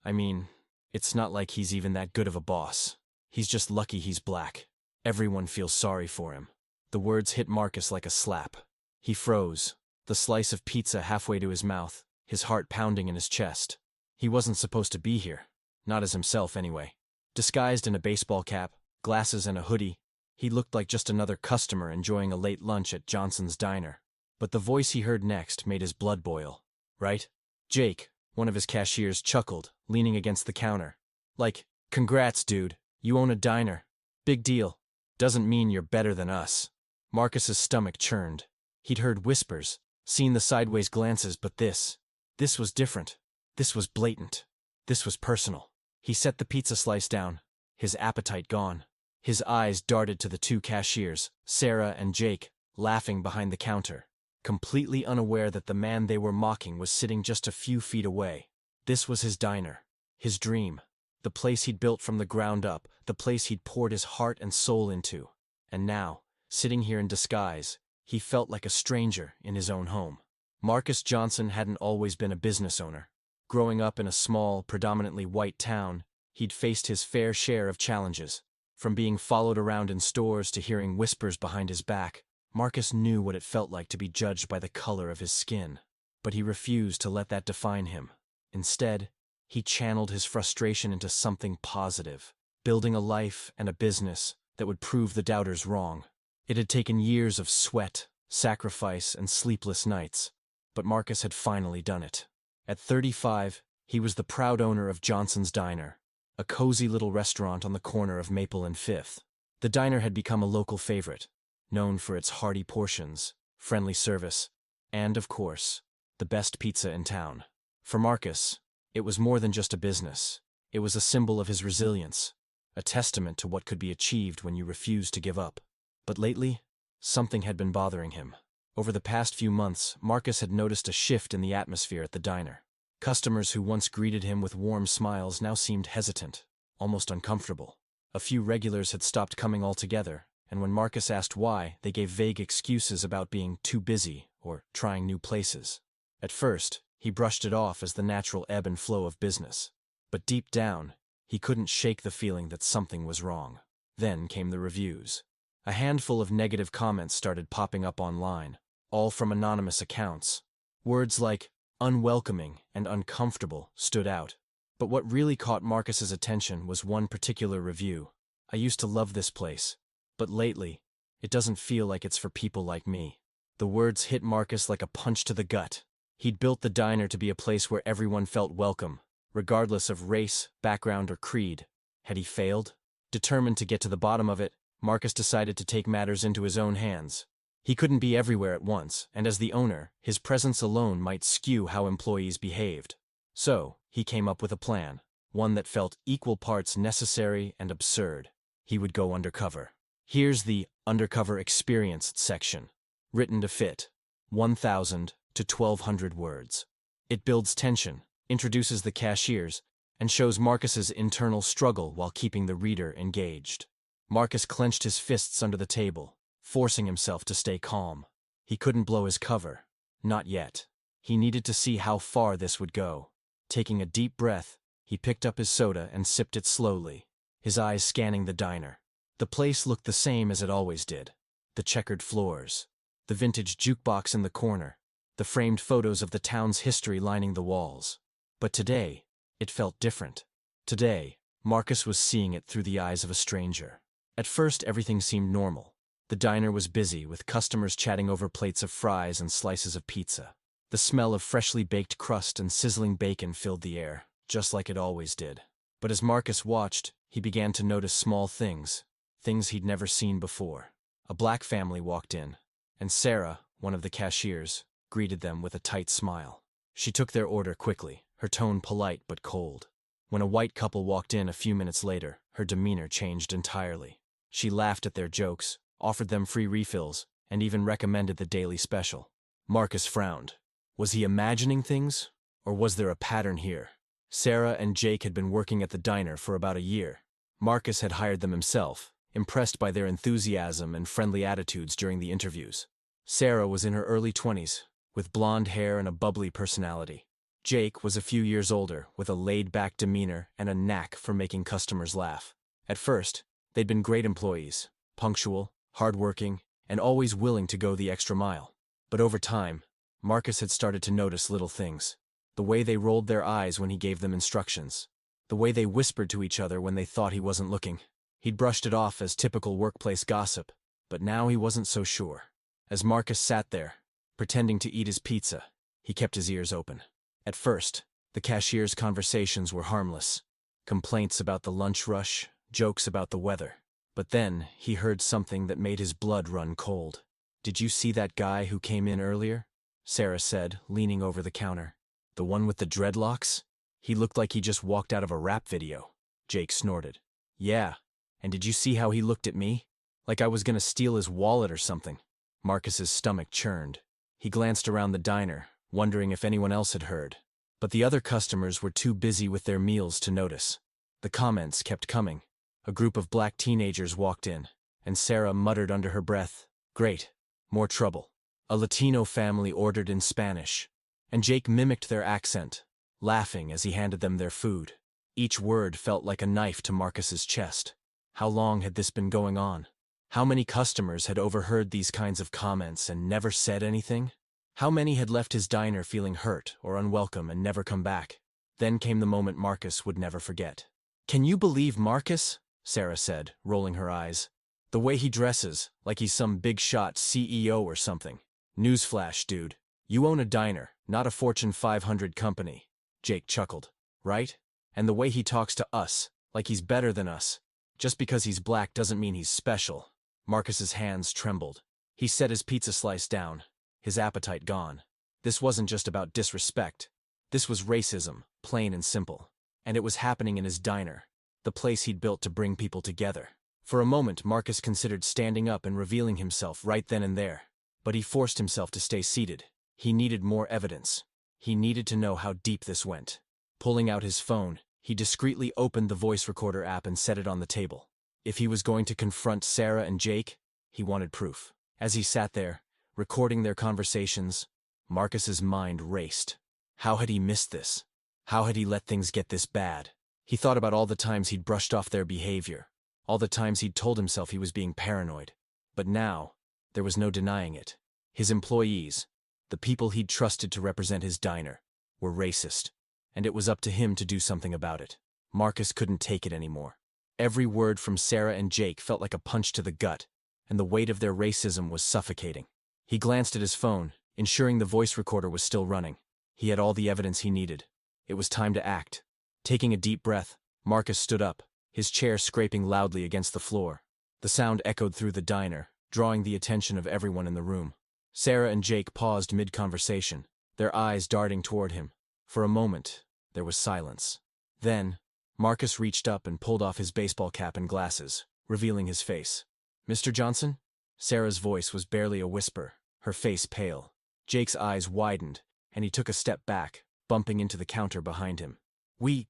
I mean, it's not like he's even that good of a boss. He's just lucky he's black. Everyone feels sorry for him. The words hit Marcus like a slap. He froze, the slice of pizza halfway to his mouth, his heart pounding in his chest. He wasn't supposed to be here. Not as himself, anyway. Disguised in a baseball cap, glasses and a hoodie, he looked like just another customer enjoying a late lunch at Johnson's diner. But the voice he heard next made his blood boil. Right? Jake, one of his cashiers, chuckled, leaning against the counter. Like, congrats, dude. You own a diner. Big deal. Doesn't mean you're better than us. Marcus's stomach churned. He'd heard whispers, seen the sideways glances, but this was different. This was blatant. This was personal. He set the pizza slice down, his appetite gone. His eyes darted to the two cashiers, Sarah and Jake, laughing behind the counter, completely unaware that the man they were mocking was sitting just a few feet away. This was his diner, his dream, the place he'd built from the ground up, the place he'd poured his heart and soul into. And now, sitting here in disguise, he felt like a stranger in his own home. Marcus Johnson hadn't always been a business owner. Growing up in a small, predominantly white town, he'd faced his fair share of challenges. From being followed around in stores to hearing whispers behind his back, Marcus knew what it felt like to be judged by the color of his skin. But he refused to let that define him. Instead, he channeled his frustration into something positive, building a life and a business that would prove the doubters wrong. It had taken years of sweat, sacrifice, and sleepless nights, but Marcus had finally done it. At 35, he was the proud owner of Johnson's Diner, a cozy little restaurant on the corner of Maple and Fifth. The diner had become a local favorite, known for its hearty portions, friendly service, and, of course, the best pizza in town. For Marcus, it was more than just a business. It was a symbol of his resilience, a testament to what could be achieved when you refuse to give up. But lately, something had been bothering him. Over the past few months, Marcus had noticed a shift in the atmosphere at the diner. Customers who once greeted him with warm smiles now seemed hesitant, almost uncomfortable. A few regulars had stopped coming altogether, and when Marcus asked why, they gave vague excuses about being too busy or trying new places. At first, he brushed it off as the natural ebb and flow of business. But deep down, he couldn't shake the feeling that something was wrong. Then came the reviews. A handful of negative comments started popping up online, all from anonymous accounts. Words like unwelcoming and uncomfortable stood out. But what really caught Marcus's attention was one particular review. I used to love this place, but lately, it doesn't feel like it's for people like me. The words hit Marcus like a punch to the gut. He'd built the diner to be a place where everyone felt welcome, regardless of race, background, or creed. Had he failed? Determined to get to the bottom of it, Marcus decided to take matters into his own hands. He couldn't be everywhere at once, and as the owner, his presence alone might skew how employees behaved. So, he came up with a plan, one that felt equal parts necessary and absurd. He would go undercover. Here's the Undercover Experience section, written to fit 1,000 to 1,200 words. It builds tension, introduces the cashiers, and shows Marcus's internal struggle while keeping the reader engaged. Marcus clenched his fists under the table, forcing himself to stay calm. He couldn't blow his cover. Not yet. He needed to see how far this would go. Taking a deep breath, he picked up his soda and sipped it slowly, his eyes scanning the diner. The place looked the same as it always did. The checkered floors, the vintage jukebox in the corner, the framed photos of the town's history lining the walls. But today, it felt different. Today, Marcus was seeing it through the eyes of a stranger. At first, everything seemed normal. The diner was busy, with customers chatting over plates of fries and slices of pizza. The smell of freshly baked crust and sizzling bacon filled the air, just like it always did. But as Marcus watched, he began to notice small things he'd never seen before. A black family walked in, and Sarah, one of the cashiers, greeted them with a tight smile. She took their order quickly, her tone polite but cold. When a white couple walked in a few minutes later, her demeanor changed entirely. She laughed at their jokes, offered them free refills, and even recommended the daily special. Marcus frowned. Was he imagining things, or was there a pattern here? Sarah and Jake had been working at the diner for about a year. Marcus had hired them himself, impressed by their enthusiasm and friendly attitudes during the interviews. Sarah was in her early 20s, with blonde hair and a bubbly personality. Jake was a few years older, with a laid-back demeanor and a knack for making customers laugh. At first, they'd been great employees, punctual, hardworking, and always willing to go the extra mile. But over time, Marcus had started to notice little things. The way they rolled their eyes when he gave them instructions. The way they whispered to each other when they thought he wasn't looking. He'd brushed it off as typical workplace gossip, but now he wasn't so sure. As Marcus sat there, pretending to eat his pizza, he kept his ears open. At first, the cashier's conversations were harmless. Complaints about the lunch rush, jokes about the weather. But then, he heard something that made his blood run cold. "Did you see that guy who came in earlier?" Sarah said, leaning over the counter. "The one with the dreadlocks? He looked like he just walked out of a rap video." Jake snorted. "Yeah, and did you see how he looked at me? Like I was gonna steal his wallet or something." Marcus's stomach churned. He glanced around the diner, wondering if anyone else had heard. But the other customers were too busy with their meals to notice. The comments kept coming. A group of black teenagers walked in, and Sarah muttered under her breath, "Great, more trouble." A Latino family ordered in Spanish, and Jake mimicked their accent, laughing as he handed them their food. Each word felt like a knife to Marcus's chest. How long had this been going on? How many customers had overheard these kinds of comments and never said anything? How many had left his diner feeling hurt or unwelcome and never come back? Then came the moment Marcus would never forget. "Can you believe Marcus?" Sarah said, rolling her eyes. "The way he dresses, like he's some big-shot CEO or something. Newsflash, dude. You own a diner, not a Fortune 500 company." Jake chuckled. "Right? And the way he talks to us, like he's better than us. Just because he's black doesn't mean he's special." Marcus's hands trembled. He set his pizza slice down, his appetite gone. This wasn't just about disrespect. This was racism, plain and simple. And it was happening in his diner, the place he'd built to bring people together. For a moment, Marcus considered standing up and revealing himself right then and there. But he forced himself to stay seated. He needed more evidence. He needed to know how deep this went. Pulling out his phone, he discreetly opened the voice recorder app and set it on the table. If he was going to confront Sarah and Jake, he wanted proof. As he sat there, recording their conversations, Marcus's mind raced. How had he missed this? How had he let things get this bad? He thought about all the times he'd brushed off their behavior, all the times he'd told himself he was being paranoid. But now, there was no denying it. His employees, the people he'd trusted to represent his diner, were racist, and it was up to him to do something about it. Marcus couldn't take it anymore. Every word from Sarah and Jake felt like a punch to the gut, and the weight of their racism was suffocating. He glanced at his phone, ensuring the voice recorder was still running. He had all the evidence he needed. It was time to act. Taking a deep breath, Marcus stood up, his chair scraping loudly against the floor. The sound echoed through the diner, drawing the attention of everyone in the room. Sarah and Jake paused mid-conversation, their eyes darting toward him. For a moment, there was silence. Then, Marcus reached up and pulled off his baseball cap and glasses, revealing his face. "Mr. Johnson?" Sarah's voice was barely a whisper, her face pale. Jake's eyes widened, and he took a step back, bumping into the counter behind him. We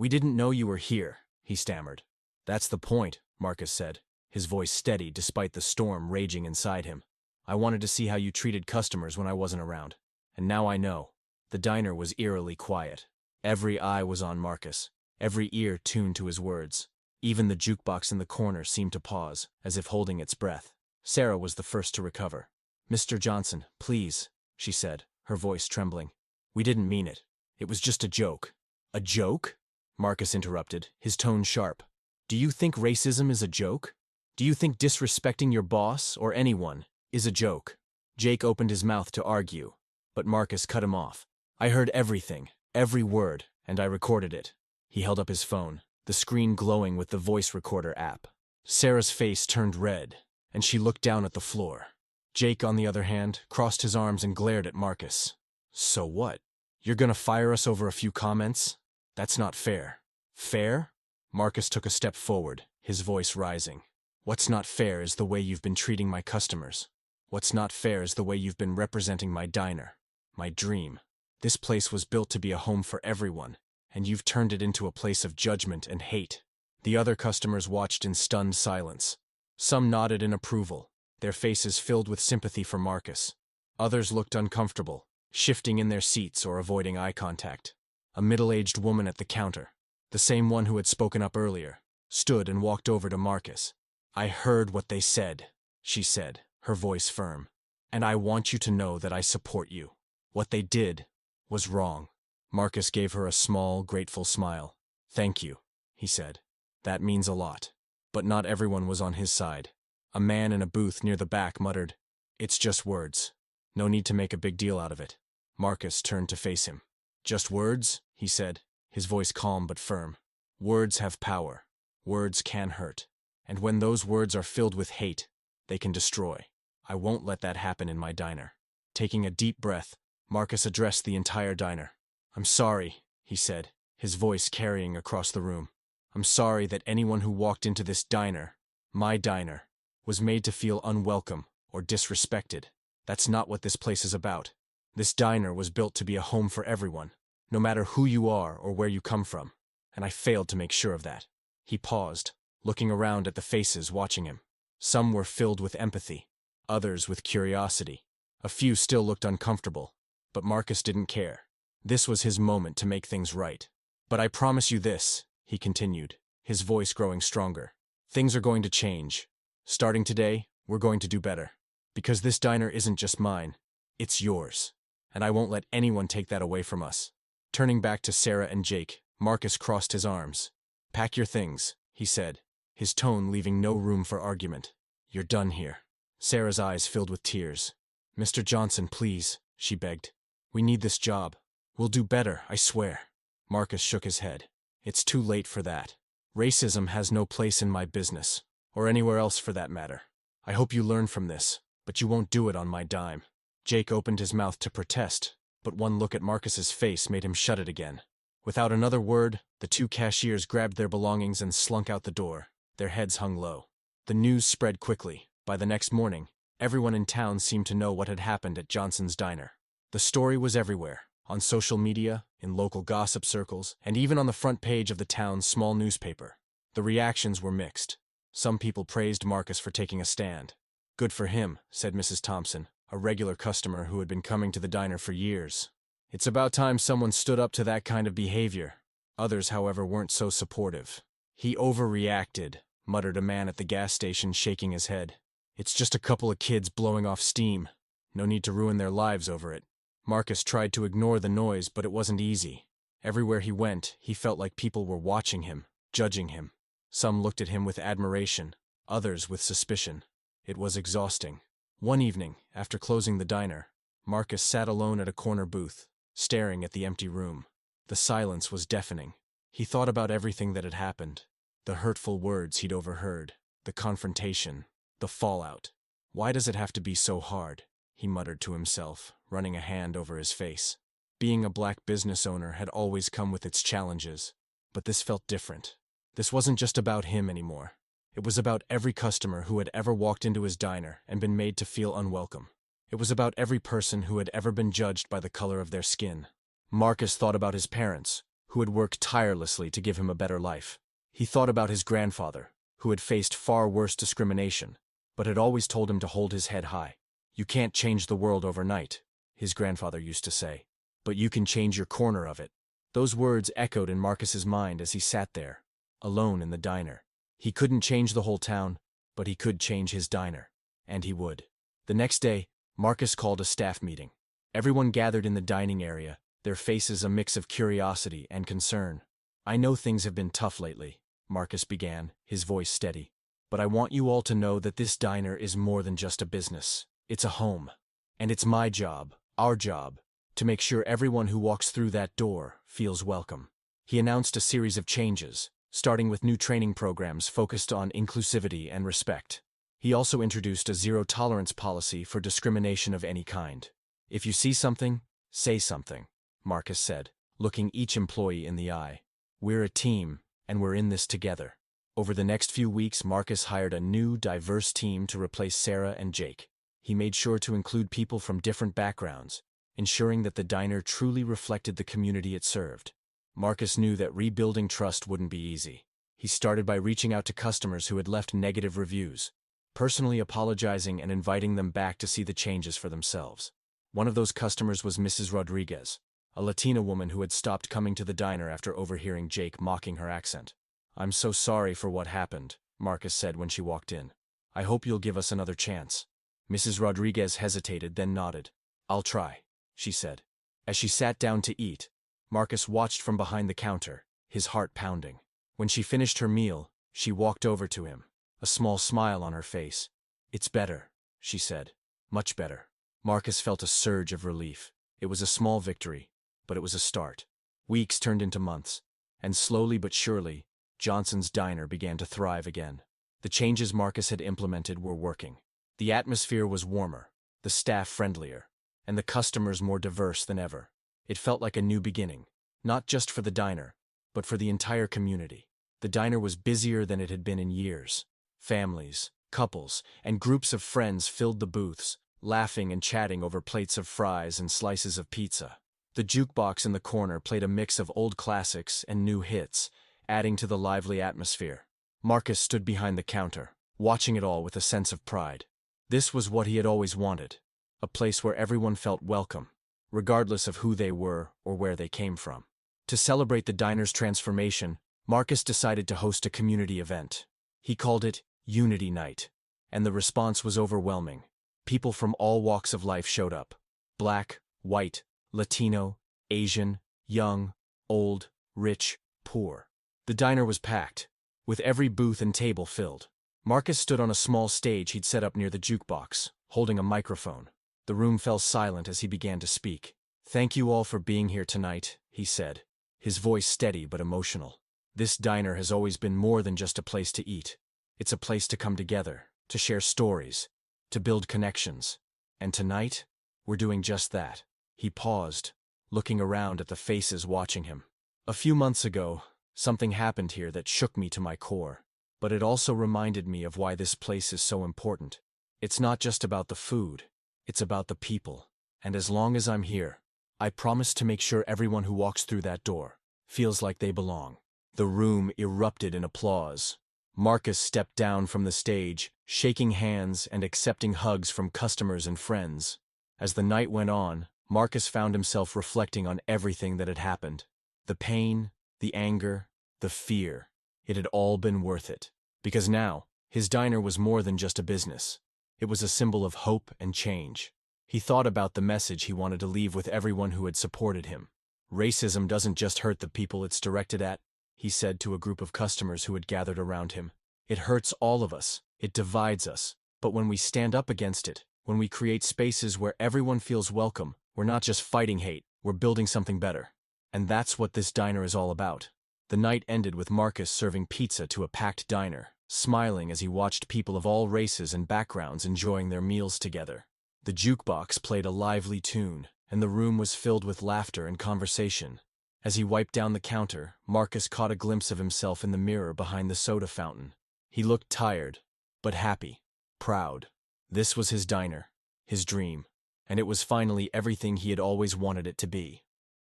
didn't know you were here," he stammered. "That's the point," Marcus said, his voice steady despite the storm raging inside him. "I wanted to see how you treated customers when I wasn't around. And now I know." The diner was eerily quiet. Every eye was on Marcus, every ear tuned to his words. Even the jukebox in the corner seemed to pause, as if holding its breath. Sarah was the first to recover. "Mr. Johnson, please," she said, her voice trembling. "We didn't mean it. It was just a joke." "A joke?" Marcus interrupted, his tone sharp. "Do you think racism is a joke? Do you think disrespecting your boss, or anyone, is a joke?" Jake opened his mouth to argue, but Marcus cut him off. "I heard everything, every word, and I recorded it." He held up his phone, the screen glowing with the voice recorder app. Sarah's face turned red, and she looked down at the floor. Jake, on the other hand, crossed his arms and glared at Marcus. "So what? You're gonna fire us over a few comments? That's not fair." "Fair?" Marcus took a step forward, his voice rising. "What's not fair is the way you've been treating my customers. What's not fair is the way you've been representing my diner, my dream. This place was built to be a home for everyone, and you've turned it into a place of judgment and hate." The other customers watched in stunned silence. Some nodded in approval, their faces filled with sympathy for Marcus. Others looked uncomfortable, shifting in their seats or avoiding eye contact. A middle-aged woman at the counter, the same one who had spoken up earlier, stood and walked over to Marcus. "I heard what they said," she said, her voice firm. "And I want you to know that I support you. What they did was wrong." Marcus gave her a small, grateful smile. "Thank you," he said. "That means a lot." But not everyone was on his side. A man in a booth near the back muttered, "It's just words. No need to make a big deal out of it." Marcus turned to face him. "Just words?" he said, his voice calm but firm. "Words have power. Words can hurt. And when those words are filled with hate, they can destroy. I won't let that happen in my diner." Taking a deep breath, Marcus addressed the entire diner. "I'm sorry," he said, his voice carrying across the room. "I'm sorry that anyone who walked into this diner, my diner, was made to feel unwelcome or disrespected. That's not what this place is about. This diner was built to be a home for everyone, no matter who you are or where you come from, and I failed to make sure of that." He paused, looking around at the faces watching him. Some were filled with empathy, others with curiosity. A few still looked uncomfortable, but Marcus didn't care. This was his moment to make things right. "But I promise you this," he continued, his voice growing stronger. "Things are going to change. Starting today, we're going to do better. Because this diner isn't just mine, it's yours. And I won't let anyone take that away from us." Turning back to Sarah and Jake, Marcus crossed his arms. "Pack your things," he said, his tone leaving no room for argument. "You're done here." Sarah's eyes filled with tears. "Mr. Johnson, please," she begged. "We need this job. We'll do better, I swear." Marcus shook his head. "It's too late for that. Racism has no place in my business, or anywhere else for that matter. I hope you learn from this, but you won't do it on my dime." Jake opened his mouth to protest, but one look at Marcus's face made him shut it again. Without another word, the two cashiers grabbed their belongings and slunk out the door, their heads hung low. The news spread quickly. By the next morning, everyone in town seemed to know what had happened at Johnson's Diner. The story was everywhere, on social media, in local gossip circles, and even on the front page of the town's small newspaper. The reactions were mixed. Some people praised Marcus for taking a stand. "Good for him," said Mrs. Thompson, a regular customer who had been coming to the diner for years. "It's about time someone stood up to that kind of behavior." Others, however, weren't so supportive. "He overreacted," muttered a man at the gas station, shaking his head. "It's just a couple of kids blowing off steam. No need to ruin their lives over it." Marcus tried to ignore the noise, but it wasn't easy. Everywhere he went, he felt like people were watching him, judging him. Some looked at him with admiration, others with suspicion. It was exhausting. One evening, after closing the diner, Marcus sat alone at a corner booth, staring at the empty room. The silence was deafening. He thought about everything that had happened. The hurtful words he'd overheard, the confrontation, the fallout. "Why does it have to be so hard?" he muttered to himself, running a hand over his face. Being a black business owner had always come with its challenges, but this felt different. This wasn't just about him anymore. It was about every customer who had ever walked into his diner and been made to feel unwelcome. It was about every person who had ever been judged by the color of their skin. Marcus thought about his parents, who had worked tirelessly to give him a better life. He thought about his grandfather, who had faced far worse discrimination, but had always told him to hold his head high. "You can't change the world overnight," his grandfather used to say, "but you can change your corner of it." Those words echoed in Marcus's mind as he sat there, alone in the diner. He couldn't change the whole town, but he could change his diner, and he would. The next day, Marcus called a staff meeting. Everyone gathered in the dining area, their faces a mix of curiosity and concern. "I know things have been tough lately," Marcus began, his voice steady. "But I want you all to know that this diner is more than just a business. It's a home. And it's my job, our job, to make sure everyone who walks through that door feels welcome." He announced a series of changes, starting with new training programs focused on inclusivity and respect. He also introduced a zero-tolerance policy for discrimination of any kind. "If you see something, say something," Marcus said, looking each employee in the eye. "We're a team, and we're in this together." Over the next few weeks, Marcus hired a new, diverse team to replace Sarah and Jake. He made sure to include people from different backgrounds, ensuring that the diner truly reflected the community it served. Marcus knew that rebuilding trust wouldn't be easy. He started by reaching out to customers who had left negative reviews, personally apologizing and inviting them back to see the changes for themselves. One of those customers was Mrs. Rodriguez, a Latina woman who had stopped coming to the diner after overhearing Jake mocking her accent. "I'm so sorry for what happened," Marcus said when she walked in. "I hope you'll give us another chance." Mrs. Rodriguez hesitated, then nodded. "I'll try," she said. As she sat down to eat, Marcus watched from behind the counter, his heart pounding. When she finished her meal, she walked over to him, a small smile on her face. "It's better," she said. "Much better." Marcus felt a surge of relief. It was a small victory, but it was a start. Weeks turned into months, and slowly but surely, Johnson's Diner began to thrive again. The changes Marcus had implemented were working. The atmosphere was warmer, the staff friendlier, and the customers more diverse than ever. It felt like a new beginning, not just for the diner, but for the entire community. The diner was busier than it had been in years. Families, couples, and groups of friends filled the booths, laughing and chatting over plates of fries and slices of pizza. The jukebox in the corner played a mix of old classics and new hits, adding to the lively atmosphere. Marcus stood behind the counter, watching it all with a sense of pride. This was what he had always wanted, a place where everyone felt welcome, regardless of who they were or where they came from. To celebrate the diner's transformation, Marcus decided to host a community event. He called it Unity Night, and the response was overwhelming. People from all walks of life showed up. Black, white, Latino, Asian, young, old, rich, poor. The diner was packed, with every booth and table filled. Marcus stood on a small stage he'd set up near the jukebox, holding a microphone. The room fell silent as he began to speak. "Thank you all for being here tonight," he said, his voice steady but emotional. "This diner has always been more than just a place to eat. It's a place to come together, to share stories, to build connections. And tonight, we're doing just that." He paused, looking around at the faces watching him. "A few months ago, something happened here that shook me to my core, but it also reminded me of why this place is so important. It's not just about the food, it's about the people. And as long as I'm here, I promise to make sure everyone who walks through that door feels like they belong." The room erupted in applause. Marcus stepped down from the stage, shaking hands and accepting hugs from customers and friends. As the night went on, Marcus found himself reflecting on everything that had happened. The pain, the anger, the fear. It had all been worth it. Because now, his diner was more than just a business. It was a symbol of hope and change. He thought about the message he wanted to leave with everyone who had supported him. "Racism doesn't just hurt the people it's directed at," he said to a group of customers who had gathered around him. "It hurts all of us. It divides us. But when we stand up against it, when we create spaces where everyone feels welcome, we're not just fighting hate, we're building something better." And that's what this diner is all about. The night ended with Marcus serving pizza to a packed diner, smiling as he watched people of all races and backgrounds enjoying their meals together. The jukebox played a lively tune, and the room was filled with laughter and conversation. As he wiped down the counter, Marcus caught a glimpse of himself in the mirror behind the soda fountain. He looked tired, but happy, proud. This was his diner, his dream, and it was finally everything he had always wanted it to be.